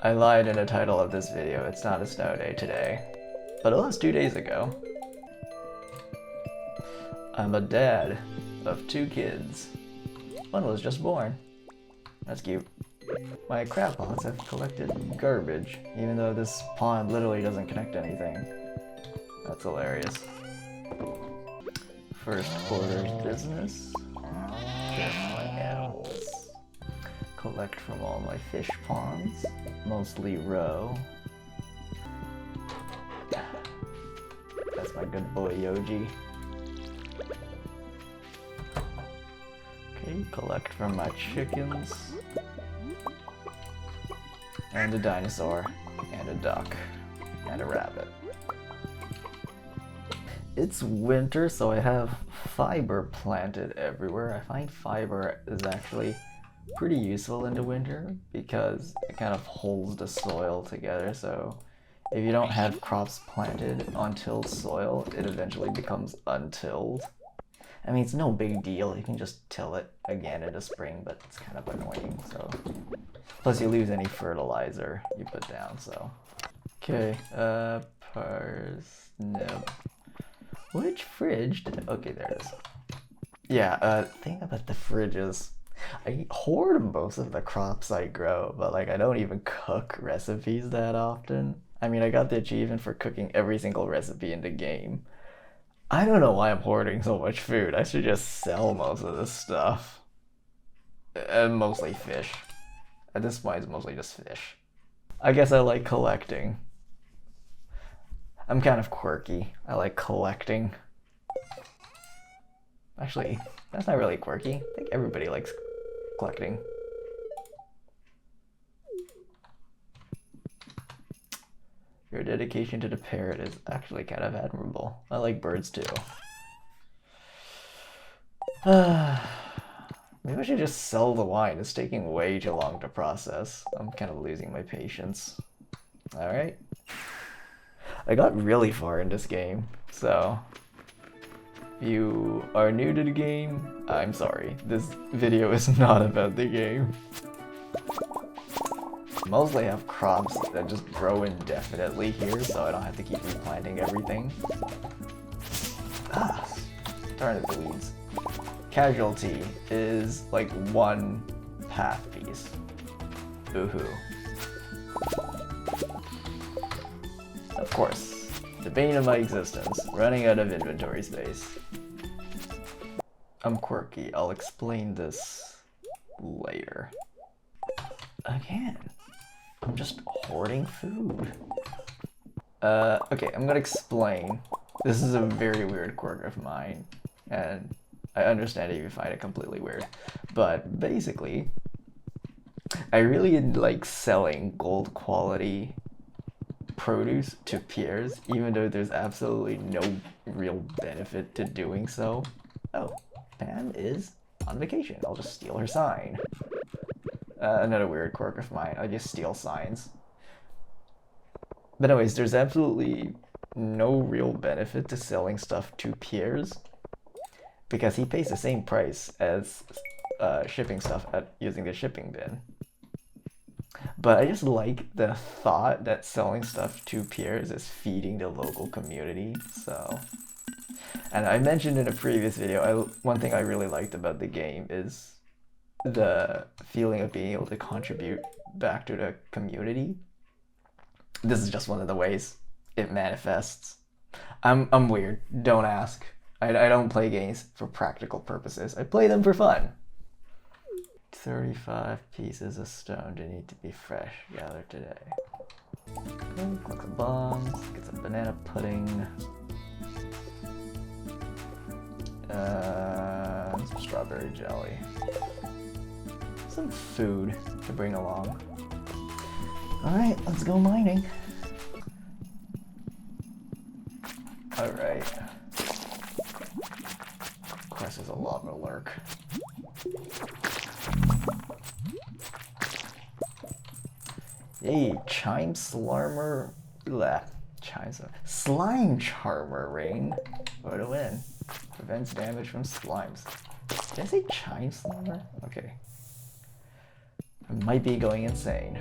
I lied in the title of this video. It's not a snow day today, but it was 2 days ago. I'm a dad of 2 kids. One was just born. That's cute. My crab ponds have collected garbage, even though this pond literally doesn't connect to anything. That's hilarious. First order of business. Kill my animals. Collect from all my fish ponds, mostly roe. That's my good boy Yoji. Okay, collect from my chickens. And a dinosaur, and a duck, and a rabbit. It's winter, so I have fiber planted everywhere. I find fiber is actually pretty useful in the winter because it kind of holds the soil together, so if you don't have crops planted on tilled soil, it eventually becomes untilled. I mean, it's no big deal, you can just till it again in the spring, but it's kind of annoying, so. Plus you lose any fertilizer you put down, so. Okay, parsnip. Which fridge did okay, there it is. Yeah, thing about the fridge is, I hoard most of the crops I grow, but like I don't even cook recipes that often. I mean, I got the achievement for cooking every single recipe in the game. I don't know why I'm hoarding so much food. I should just sell most of this stuff. And mostly fish. At this point, it's mostly just fish. I guess I like collecting. I'm kind of quirky. I like collecting. Actually, that's not really quirky. I think everybody likes collecting. Your dedication to the parrot is actually kind of admirable. I like birds too. Maybe I should just sell the wine. It's taking way too long to process. I'm kind of losing my patience. Alright. I got really far in this game, so if you are new to the game, I'm sorry. This video is not about the game. Mostly have crops that just grow indefinitely here, so I don't have to keep replanting everything. Ah, darn it, the weeds. Casualty is like 1 path piece. Boo-hoo. Of course, the bane of my existence, running out of inventory space. I'm quirky, I'll explain this later. Again, I'm just hoarding food. Okay, I'm gonna explain. This is a very weird quirk of mine, and I understand if you find it completely weird. But basically, I really like selling gold quality produce to peers, even though there's absolutely no real benefit to doing so. Oh, Pam is on vacation. I'll just steal her sign. Another weird quirk of mine, I just steal signs. But anyways, there's absolutely no real benefit to selling stuff to peers because he pays the same price as shipping stuff at using the shipping bin. But I just like the thought that selling stuff to peers is feeding the local community, so. And I mentioned in a previous video, one thing I really liked about the game is the feeling of being able to contribute back to the community. This is just one of the ways it manifests. I'm weird, don't ask. I don't play games for practical purposes. I play them for fun. 35 pieces of stone that need to be fresh gathered today. Okay, collect some bombs, get some banana pudding. Some strawberry jelly. Some food to bring along. Alright, let's go mining. Alright. Of course there's a lava lurk. Hey, Chime Slarmer. Slime Charmer Ring. For the win. Prevents damage from slimes. Did I say Chime Slarmer? Okay. I might be going insane.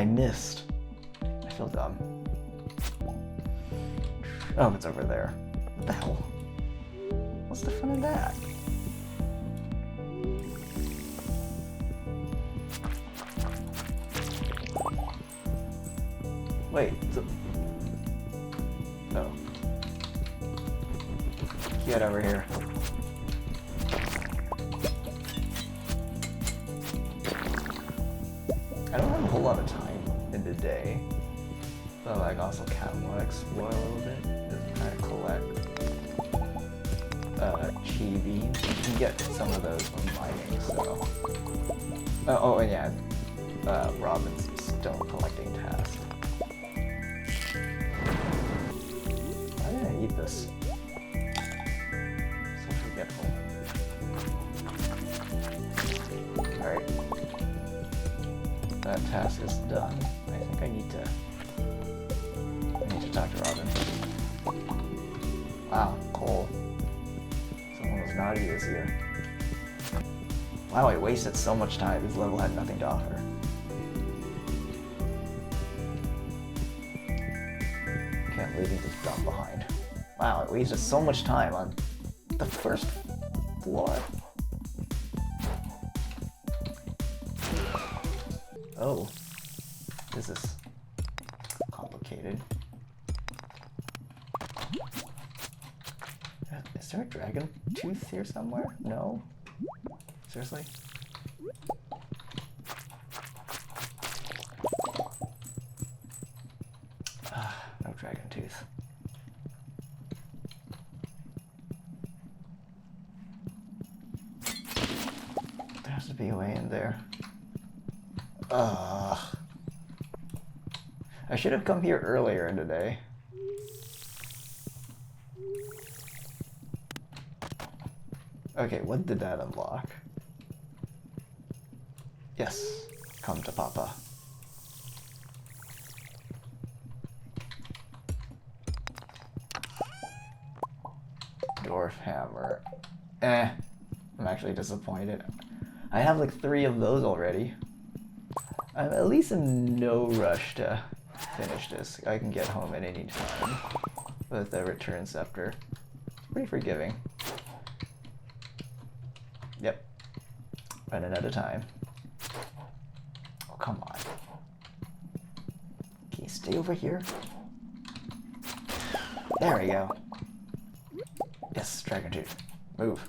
I missed. I feel dumb. Oh, it's over there. What the hell? What's the fun of that? Wait, oh. Get over here. I don't have a whole lot of time in the day, but like also kind of want to explore a little bit. Just kind of collect chi beans. You can get some of those from mining, so. Oh, and yeah, Robin's stone collecting task. Why did I eat this? So forgetful. Alright. That task is done. I think I need to talk to Robin. Wow, coal. Someone was naughty this year. Wow, I wasted so much time. This level had nothing to offer. Can't believe he just dropped behind. Wow, I wasted so much time on the first floor. Oh, this is complicated. Is there a dragon tooth here somewhere? No? Seriously? No dragon tooth. There has to be a way in there. I should have come here earlier in the day. Okay, what did that unlock? Yes, come to Papa. Dwarf hammer. I'm actually disappointed. I have like 3 of those already. I'm at least in no rush to finish this. I can get home at any time with the return scepter. Pretty forgiving. Yep. Running out of time. Oh, come on. Can you stay over here? There we go. Yes, dragon tooth. Move.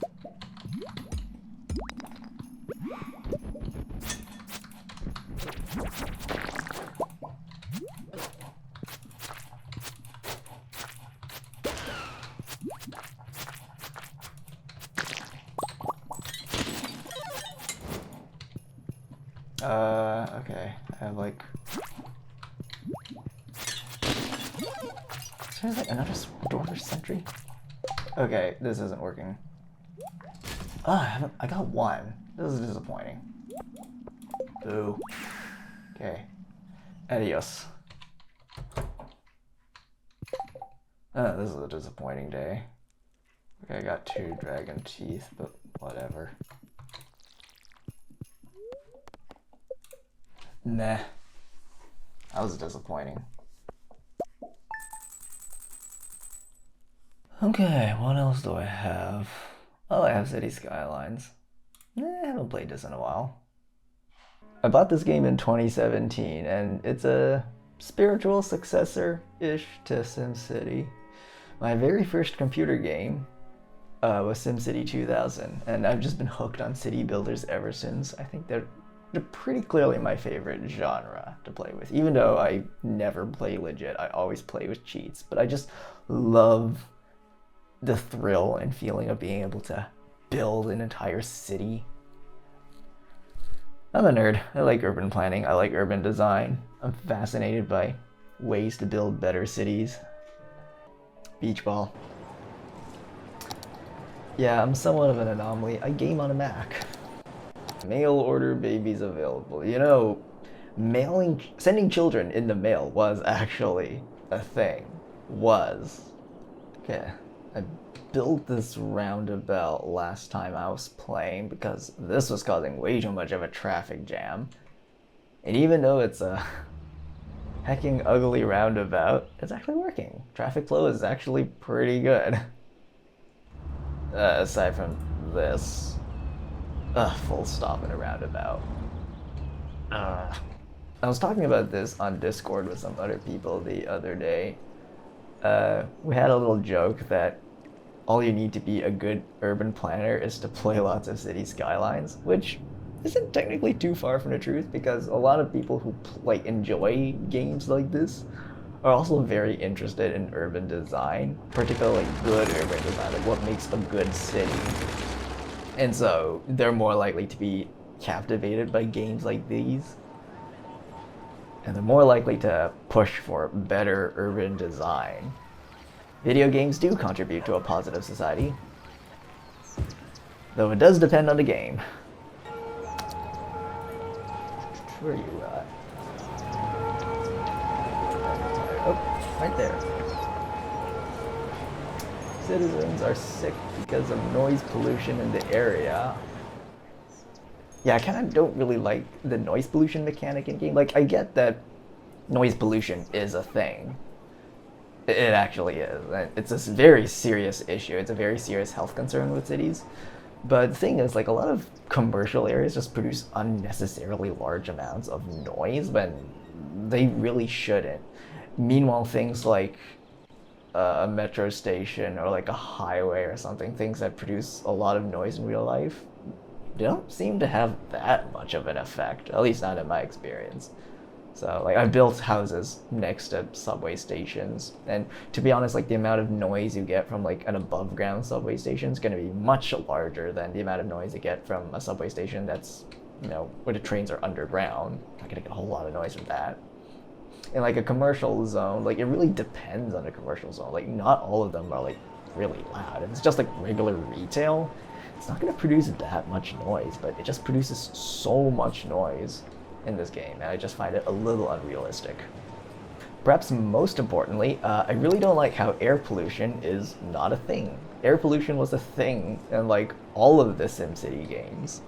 Okay. I have like... So there's like another door sentry? Okay, this isn't working. Oh, I got 1. This is disappointing. Boo. Okay. Adios. Oh, this is a disappointing day. Okay, I got 2 dragon teeth, but whatever. Nah. That was disappointing. Okay, what else do I have? Oh, I have City Skylines. I haven't played this in a while. I bought this game in 2017, and it's a spiritual successor-ish to SimCity. My very first computer game was SimCity 2000, and I've just been hooked on city builders ever since. I think they're pretty clearly my favorite genre to play with. Even though I never play legit, I always play with cheats. But I just love the thrill and feeling of being able to build an entire city. I'm a nerd. I like urban planning. I like urban design. I'm fascinated by ways to build better cities. Beach ball. Yeah, I'm somewhat of an anomaly. I game on a Mac. Mail order babies available. You know, sending children in the mail was actually a thing. Okay, I built this roundabout last time I was playing because this was causing way too much of a traffic jam. And even though it's a Hecking ugly roundabout. It's actually working. Traffic flow is actually pretty good. Aside from this. Full stop in a roundabout. I was talking about this on Discord with some other people the other day. We had a little joke that all you need to be a good urban planner is to play lots of city skylines, which isn't technically too far from the truth because a lot of people who enjoy games like this are also very interested in urban design, particularly good urban design, like what makes a good city. And so they're more likely to be captivated by games like these. And they're more likely to push for better urban design. Video games do contribute to a positive society, though it does depend on the game. Where are you at? Oh, right there. Citizens are sick because of noise pollution in the area. Yeah, I kind of don't really like the noise pollution mechanic in game. Like, I get that noise pollution is a thing. It actually is. It's a very serious issue. It's a very serious health concern with cities. But the thing is, like, a lot of commercial areas just produce unnecessarily large amounts of noise when they really shouldn't. Meanwhile, things like a metro station or like a highway or something, things that produce a lot of noise in real life, they don't seem to have that much of an effect, at least not in my experience. So, like, I've built houses next to subway stations, and to be honest, like, the amount of noise you get from, like, an above-ground subway station is going to be much larger than the amount of noise you get from a subway station that's, you know, where the trains are underground. Not going to get a whole lot of noise from that. In, like, a commercial zone, like, it really depends on the commercial zone. Like, not all of them are, like, really loud. If it's just, like, regular retail, it's not going to produce that much noise, but it just produces so much noise in this game, and I just find it a little unrealistic. Perhaps most importantly, I really don't like how air pollution is not a thing. Air pollution was a thing in, like, all of the SimCity games.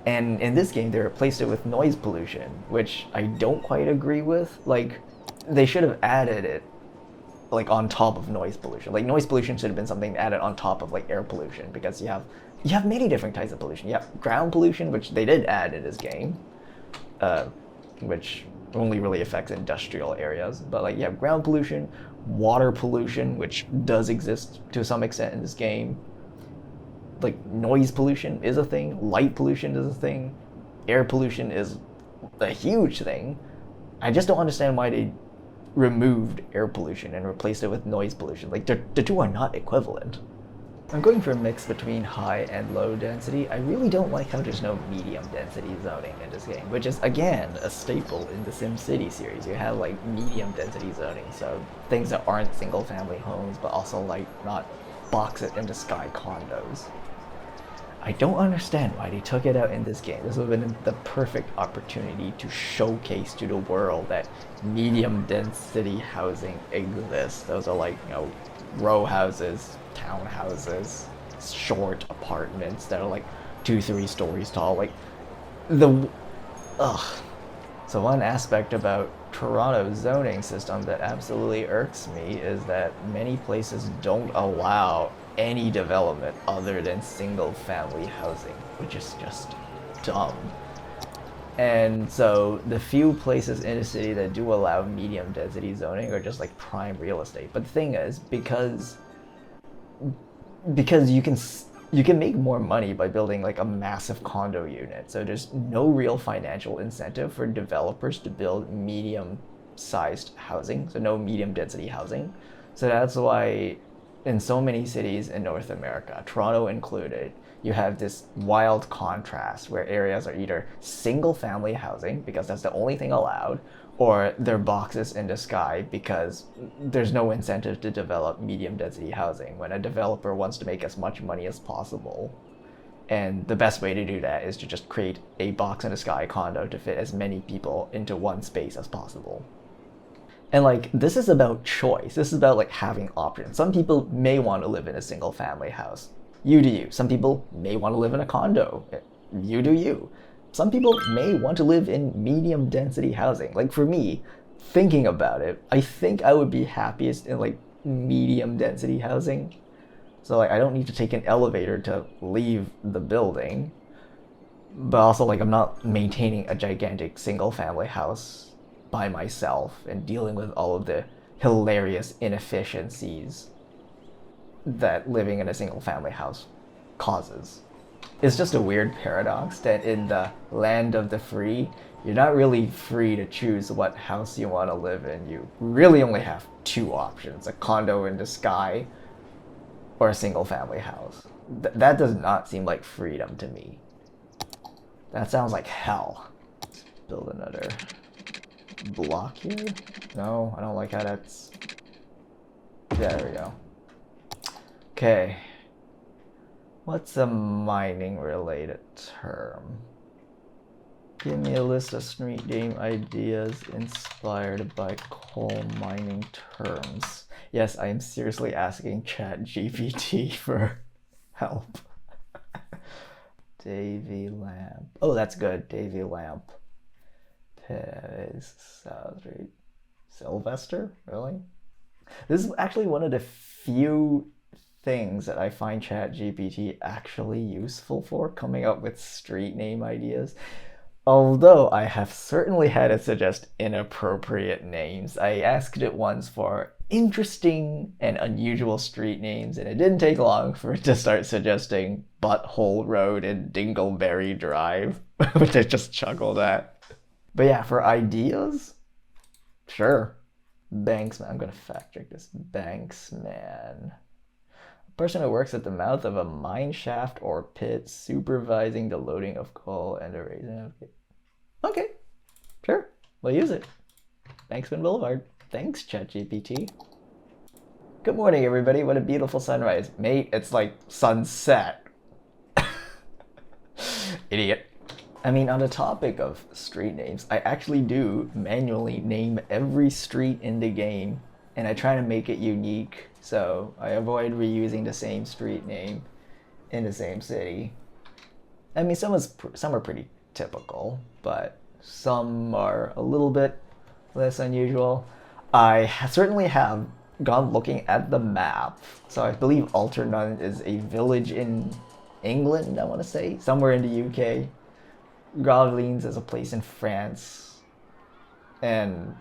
And in this game, they replaced it with noise pollution, which I don't quite agree with. Like, they should have added it, like, on top of noise pollution. Like, noise pollution should have been something added on top of, like, air pollution, because you have many different types of pollution. You have ground pollution, which they did add in this game, which only really affects industrial areas. But, like, you have ground pollution, water pollution, which does exist to some extent in this game. Like, noise pollution is a thing, light pollution is a thing, air pollution is a huge thing. I just don't understand why they removed air pollution and replaced it with noise pollution. Like, the two are not equivalent. I'm going for a mix between high and low density. I really don't like how there's no medium density zoning in this game, which is, again, a staple in the SimCity series. You have, like, medium density zoning, so things that aren't single family homes, but also, like, not box it into sky condos. I don't understand why they took it out in this game. This would have been the perfect opportunity to showcase to the world that medium density housing exists. Those are, like, you know, row houses, townhouses, short apartments that are like 2-3 stories tall. Like, So one aspect about Toronto's zoning system that absolutely irks me is that many places don't allow any development other than single family housing, which is just dumb. And so the few places in the city that do allow medium density zoning are just like prime real estate. But the thing is, because you can make more money by building like a massive condo unit. So there's no real financial incentive for developers to build medium-sized housing, so no medium density housing. So that's why in so many cities in North America, Toronto included, you have this wild contrast where areas are either single-family housing, because that's the only thing allowed, or they're boxes in the sky because there's no incentive to develop medium-density housing when a developer wants to make as much money as possible. And the best way to do that is to just create a box-in-the-sky condo to fit as many people into one space as possible. And like, this is about choice. This is about like having options. Some people may want to live in a single family house. You do you. Some people may want to live in a condo. You do you. Some people may want to live in medium density housing. Like for me, thinking about it, I think I would be happiest in like medium density housing. So like I don't need to take an elevator to leave the building. But also like I'm not maintaining a gigantic single family house by myself and dealing with all of the hilarious inefficiencies that living in a single family house causes. It's just a weird paradox that in the land of the free, you're not really free to choose what house you want to live in. You really only have two options, a condo in the sky or a single family house. That does not seem like freedom to me. That sounds like hell. Let's build another block here. No, I don't like how that's... There we go. Okay. What's a mining related term? Give me a list of street name ideas inspired by coal mining terms. Yes, I am seriously asking ChatGPT for help. Davy Lamp. Oh, that's good. Davy Lamp. South Street. Sylvester? Really? This is actually one of the few things that I find ChatGPT actually useful for, coming up with street name ideas. Although I have certainly had it suggest inappropriate names. I asked it once for interesting and unusual street names, and it didn't take long for it to start suggesting Butthole Road and Dingleberry Drive, which I just chuckled at. But yeah, for ideas, sure. Banksman, I'm gonna fact check this. Banksman. A person who works at the mouth of a mine shaft or pit supervising the loading of coal and the raising of it. Okay, sure, we'll use it. Banksman Boulevard. Thanks, ChatGPT. Good morning, everybody. What a beautiful sunrise. Mate, it's like sunset. Idiot. I mean, on the topic of street names, I actually do manually name every street in the game, and I try to make it unique, so I avoid reusing the same street name in the same city. I mean, some are pretty typical, but some are a little bit less unusual. I certainly have gone looking at the map, so I believe Alternun is a village in England, I want to say, somewhere in the UK. Gravelines is a place in France. And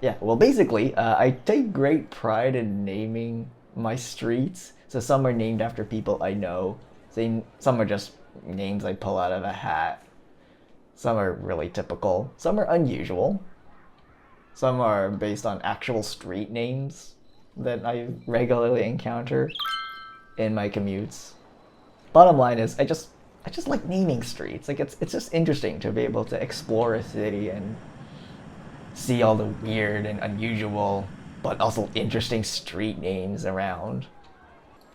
yeah, well, basically, I take great pride in naming my streets. So some are named after people I know. Some are just names I pull out of a hat. Some are really typical. Some are unusual. Some are based on actual street names that I regularly encounter in my commutes. Bottom line is, I just like naming streets. Like it's just interesting to be able to explore a city and see all the weird and unusual, but also interesting street names around.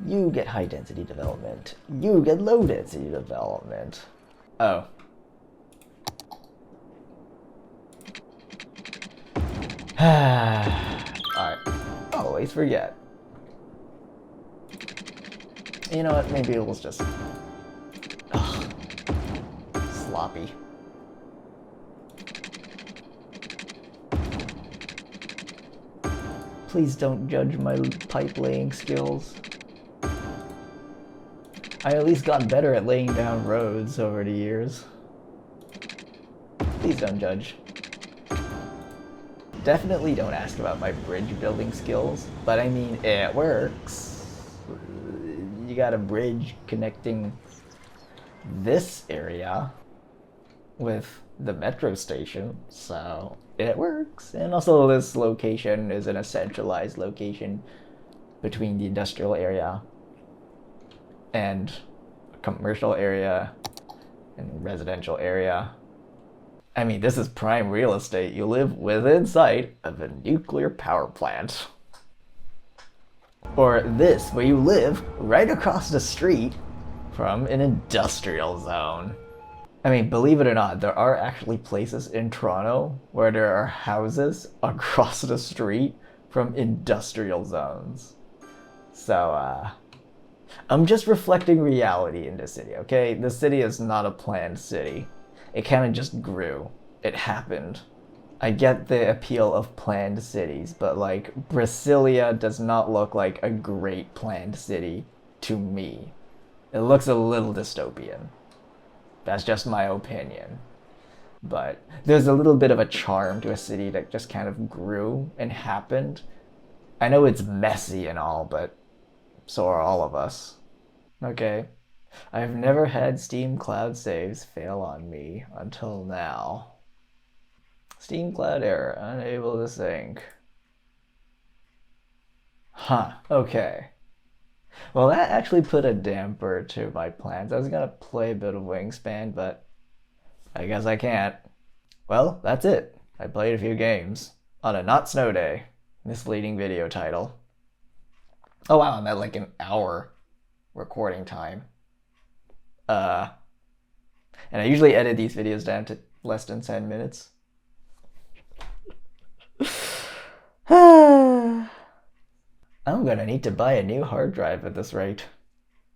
You get high density development. You get low density development. Oh. Alright. Always forget. You know what? Maybe it was just... Ugh. Sloppy. Please don't judge my pipe laying skills. I at least got better at laying down roads over the years. Please don't judge. Definitely don't ask about my bridge building skills, but I mean, it works. You got a bridge connecting this area with the metro station, so it works. And also this location is in a centralized location between the industrial area and a commercial area and residential area. I mean, this is prime real estate. You live within sight of a nuclear power plant. Or this, where you live right across the street from an industrial zone. I mean, believe it or not, there are actually places in Toronto where there are houses across the street from industrial zones. So, I'm just reflecting reality in this city, okay? This city is not a planned city. It kind of just grew. It happened. I get the appeal of planned cities, but like Brasilia does not look like a great planned city to me. It looks a little dystopian. That's just my opinion. But there's a little bit of a charm to a city that just kind of grew and happened. I know it's messy and all, but so are all of us. Okay? I've never had Steam Cloud saves fail on me until now. Steam Cloud error, unable to sync. Huh, okay. Well, that actually put a damper to my plans. I was gonna play a bit of Wingspan, but I guess I can't. Well, that's it. I played a few games. On a not snow day. Misleading video title. Oh wow, I'm at like an hour recording time. Uh, and I usually edit these videos down to less than 10 minutes. I'm gonna need to buy a new hard drive at this rate.